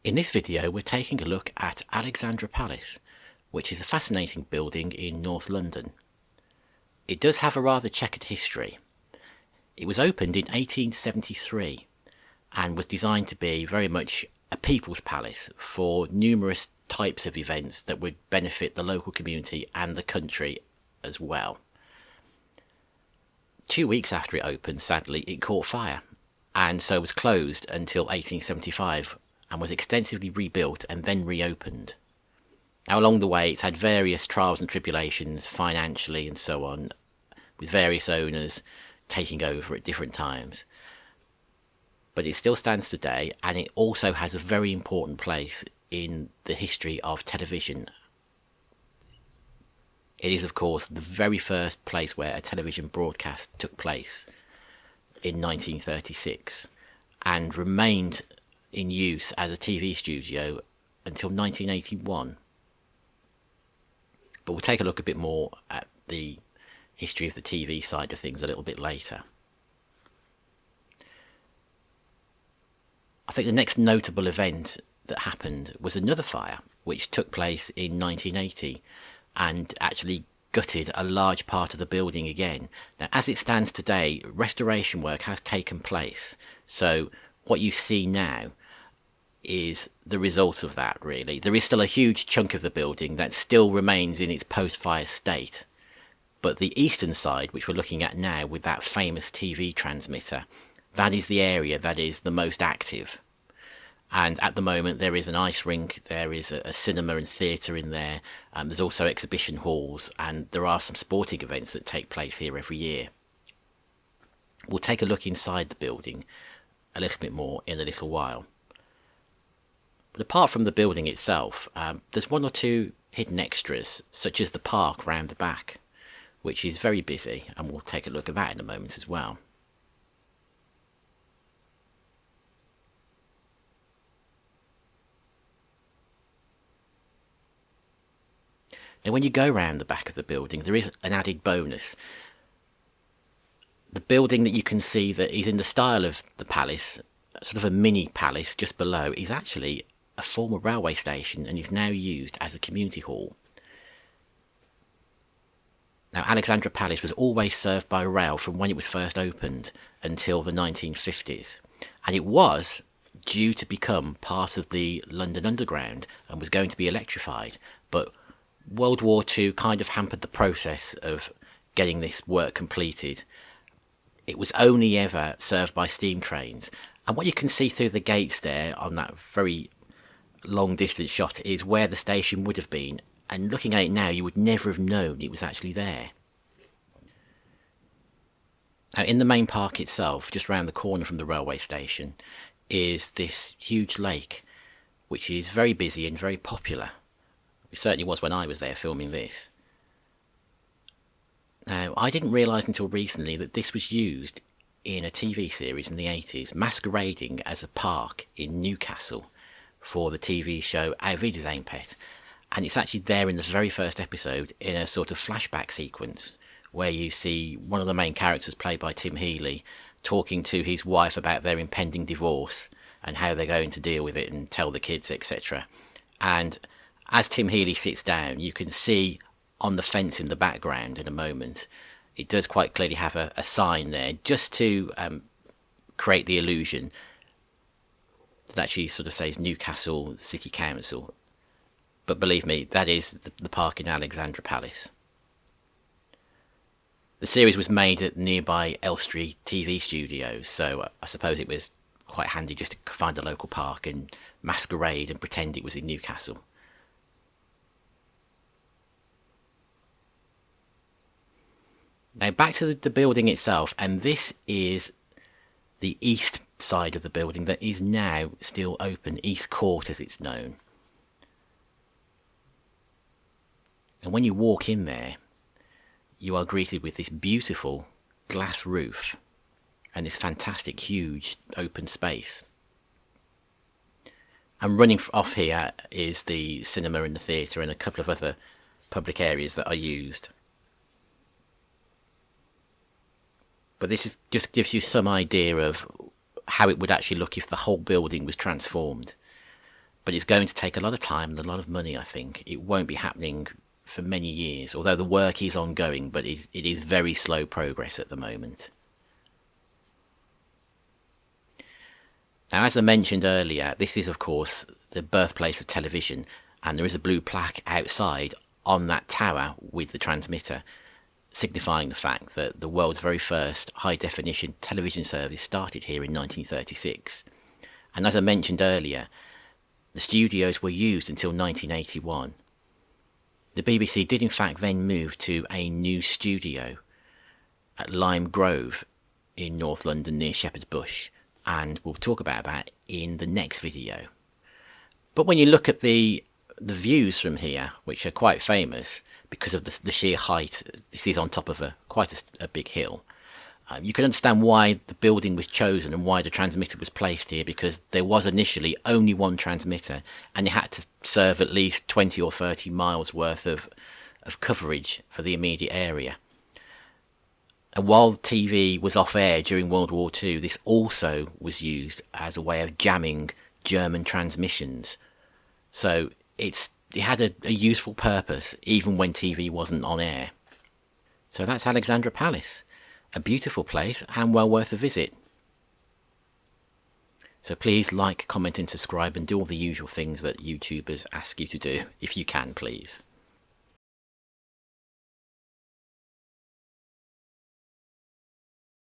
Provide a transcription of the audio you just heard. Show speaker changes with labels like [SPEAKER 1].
[SPEAKER 1] In this video we're taking a look at Alexandra Palace, which is a fascinating building in North London. It does have a rather checkered history. It was opened in 1873 and was designed to be very much a people's palace for numerous types of events that would benefit the local community and the country as well. 2 weeks after it opened, sadly, it caught fire and so was closed until 1875 and was extensively rebuilt and then reopened. Now, along the way, it's had various trials and tribulations financially and so on, with various owners taking over at different times. But it still stands today, and it also has a very important place in the history of television. It is, of course, the very first place where a television broadcast took place in 1936 and remained in use as a TV studio until 1981. But we'll take a look a bit more at the history of the TV side of things a little bit later. I think the next notable event that happened was another fire which took place in 1980 and actually gutted a large part of the building again. Now, as it stands today, restoration work has taken place, so what you see now is the result of that, really. There is still a huge chunk of the building that still remains in its post-fire state, but the eastern side, which we're looking at now with that famous TV transmitter, that is the area that is the most active. And at the moment there is an ice rink, there is a cinema and theatre in there, there's also exhibition halls, and there are some sporting events that take place here every year. We'll take a look inside the building a little bit more in a little while. But apart from the building itself, there's one or two hidden extras, such as the park round the back, which is very busy, and we'll take a look at that in a moment as well. Now, when you go round the back of the building, there is an added bonus. The building that you can see that is in the style of the palace, sort of a mini palace just below, is actually a former railway station and is now used as a community hall. Now, Alexandra Palace was always served by rail from when it was first opened until the 1950s, and it was due to become part of the London Underground and was going to be electrified, but World War II kind of hampered the process of getting this work completed. It was only ever served by steam trains, and what you can see through the gates there on that very long distance shot is where the station would have been, and looking at it now you would never have known it was actually there. Now, in the main park itself, just round the corner from the railway station, is this huge lake, which is very busy and very popular. It certainly was when I was there filming this. Now, I didn't realise until recently that this was used in a TV series in the 80s, masquerading as a park in Newcastle for the TV show Our Vida Zijn Pet, and it's actually there in the very first episode in a sort of flashback sequence where you see one of the main characters, played by Tim Healy, talking to his wife about their impending divorce and how they're going to deal with it and tell the kids, etc. And as Tim Healy sits down, you can see on the fence in the background in a moment, it does quite clearly have a sign there, just to create the illusion that actually sort of says Newcastle City Council. But believe me, that is the park in Alexandra Palace. The series was made at nearby Elstree TV studios, so I suppose it was quite handy just to find a local park and masquerade and pretend it was in Newcastle. Now, back to the building itself, and this is the east side of the building that is now still open, East Court as it's known. And when you walk in there, you are greeted with this beautiful glass roof and this fantastic huge open space. And running off here is the cinema and the theatre and a couple of other public areas that are used. But this just gives you some idea of how it would actually look if the whole building was transformed. but it's going to take a lot of time and a lot of money, I think. It won't be happening for many years, although the work is ongoing, but it is very slow progress at the moment. Now, as I mentioned earlier, this is, of course, the birthplace of television, and there is a blue plaque outside on that tower with the transmitter, signifying the fact that the world's very first high-definition television service started here in 1936. And as I mentioned earlier, the studios were used until 1981. The BBC did in fact then move to a new studio at Lime Grove in North London near Shepherd's Bush, and we'll talk about that in the next video. But when you look at the views from here, which are quite famous because of the sheer height, this is on top of quite a big hill, you can understand why the building was chosen and why the transmitter was placed here, because there was initially only one transmitter and it had to serve at least 20 or 30 miles worth of coverage for the immediate area. And while TV was off air during World War II, this also was used as a way of jamming German transmissions. So it had a useful purpose even when TV wasn't on air. So that's Alexandra Palace. A beautiful place and well worth a visit. So please like, comment and subscribe and do all the usual things that YouTubers ask you to do, if you can, please.